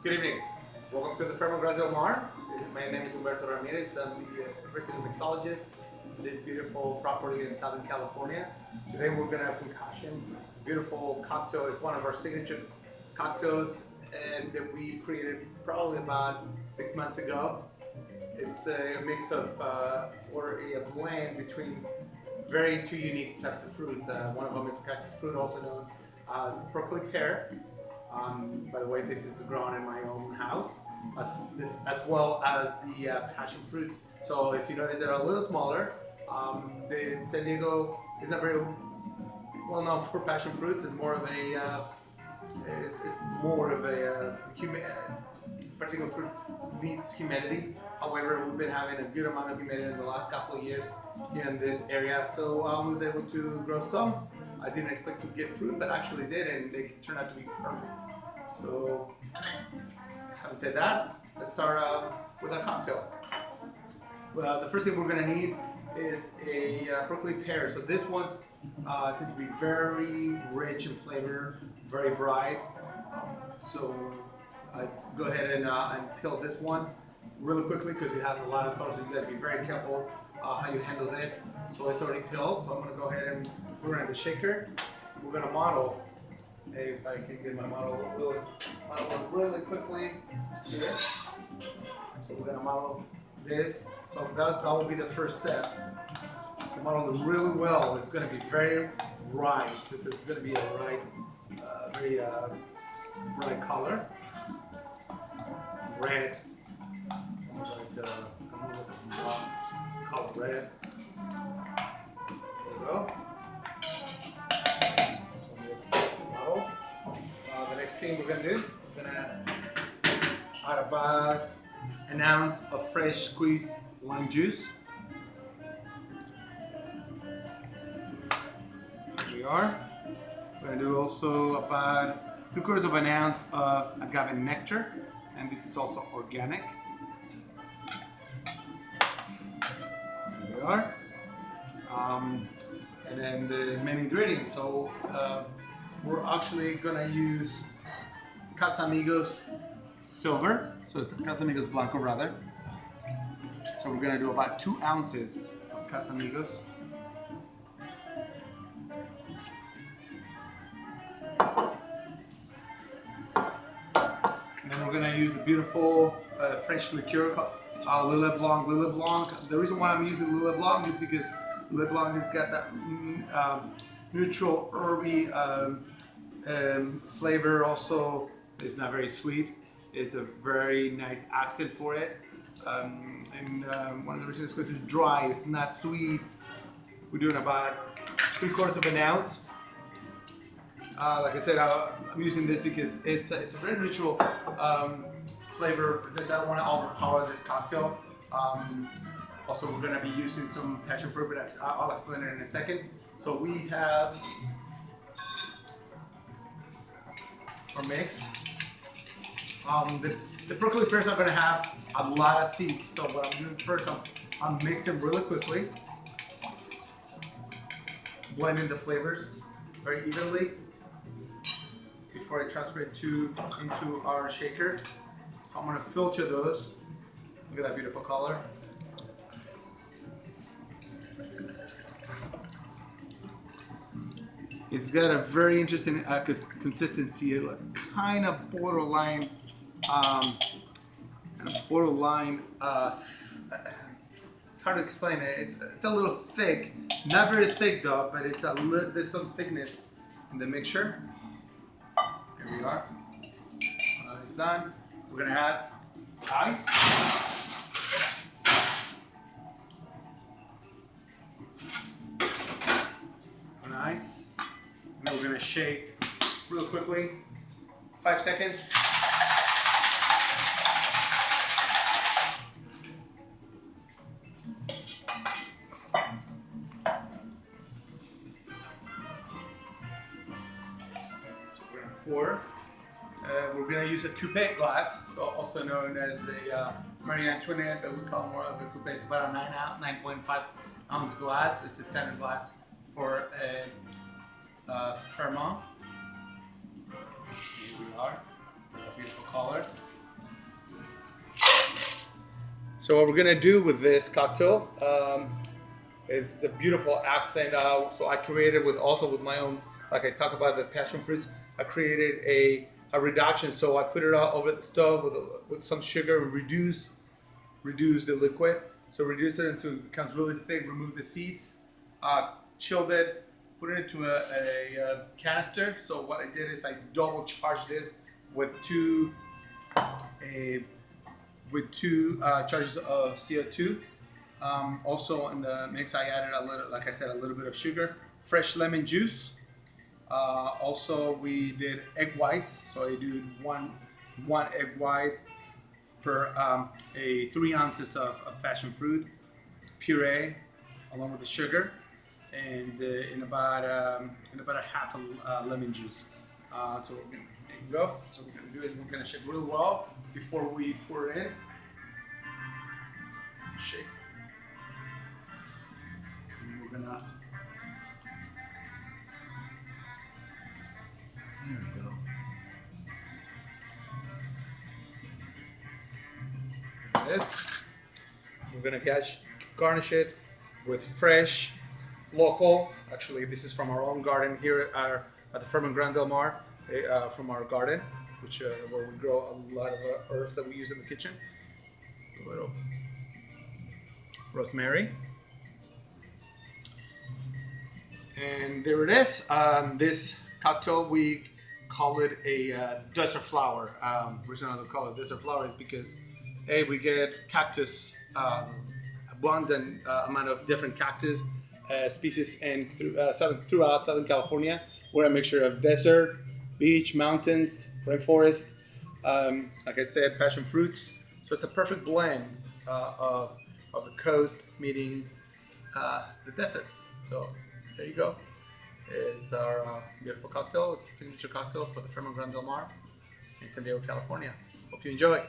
Good evening. Welcome to the Fermo Gran Del Mar. My name is Humberto Ramirez. I'm the resident mixologist in this beautiful property in Southern California. Today we're going to have concoction. Beautiful cocktail. It's one of our signature cocktails and that we created probably about 6 months ago. It's a mix of or a blend between two unique types of fruits. One of them is cactus fruit, also known as broccoli pear. By the way, this is grown in my own house, as well as the passion fruits. So if you notice, they're a little smaller. The San Diego is not very well known for passion fruits. It's more of a particular fruit needs humidity. However, we've been having a good amount of humidity in the last couple of years here in this area, so I was able to grow some. I didn't expect to get fruit, but actually did, and they turned out to be perfect. So, having said that, let's start with our cocktail. Well, the first thing we're going to need is a broccoli pear. So this one's tends to be very rich in flavor, very bright. So I go ahead and peel this one really quickly because it has a lot of colors. So you got to be very careful how you handle this. So it's already peeled. So I'm going to go ahead and put it in the shaker. We're going to model. If I can get my model really quickly here. So we're going to model this. So that will be the first step. To model it really well. It's going to be very bright. It's going to be a very bright color. Red. Color red. There we go. So this model. The next thing we're going to do, we're going to add about an ounce of fresh squeezed lime juice. Here we are. We're going to do also about 3/4 of an ounce of agave nectar, and this is also organic. Here we are. And then the main ingredients. So we're actually going to use Casamigos Silver. So it's Casamigos Blanco rather. So we're going to do about 2 ounces of Casamigos. And then we're going to use a beautiful French liqueur called Lillet Blanc. Lillet Blanc. The reason why I'm using Lillet Blanc is because Lillet Blanc has got that neutral herby flavor. Also, it's not very sweet. It's a very nice accent for it. One of the reasons is because it's dry, it's not sweet. We're doing about 3/4 of an ounce. Like I said, I'm using this because it's a very neutral flavor. I don't want to overpower this cocktail. Also, we're going to be using some passion fruit, but I'll explain it in a second. So we have our mix. The broccoli pears are going to have a lot of seeds. So what I'm doing first, I'm mixing really quickly, blending the flavors very evenly before I transfer it into our shaker. So I'm going to filter those. Look at that beautiful color. It's got a very interesting consistency, kind of borderline. It's hard to explain it. It's a little thick, not very thick though, but there's some thickness in the mixture. Here we are. When it's done, we're gonna add ice. Ice. And then we're gonna shake real quickly, 5 seconds. Pour. We're going to use a coupe glass, so also known as the Marie Antoinette, but we call more of the coupe. It's about a 9.5 ounce glass. It's a standard glass for a Fermo. Here we are, a beautiful color. So what we're gonna do with this cocktail, it's a beautiful accent. So I created with my own, like I talk about the passion fruits. I created a reduction. So I put it out over the stove with some sugar and reduce the liquid. So reduce it until it becomes really thick. Remove the seeds. Chilled it. Put it into a canister. So what I did is I double charged this with two charges of CO2. Also in the mix, I added a little, like I said, a little bit of sugar, fresh lemon juice. Also, we did egg whites. So I do one egg white per 3 ounces of passion fruit puree, along with the sugar, and in about a half a lemon juice. So there you go. So what we're gonna do is we're gonna shake real well before we pour it in. Shake. And we're gonna. There we go. This. We're gonna garnish it with fresh, local. Actually, this is from our own garden here at the Ferment Grand Del Mar, from our garden, which where we grow a lot of herbs that we use in the kitchen. A little rosemary, and there it is. This cocktail, we call it a desert flower. The reason I call it desert flower is because we get cactus, abundant amount of different cactus species throughout Southern California. We're a mixture of desert, beach, mountains, rainforest. Like I said, passion fruits. So it's a perfect blend of the coast meeting the desert. So there you go. It's our beautiful cocktail. It's a signature cocktail for the Ferment Grand Del Mar in San Diego, California. Hope you enjoy.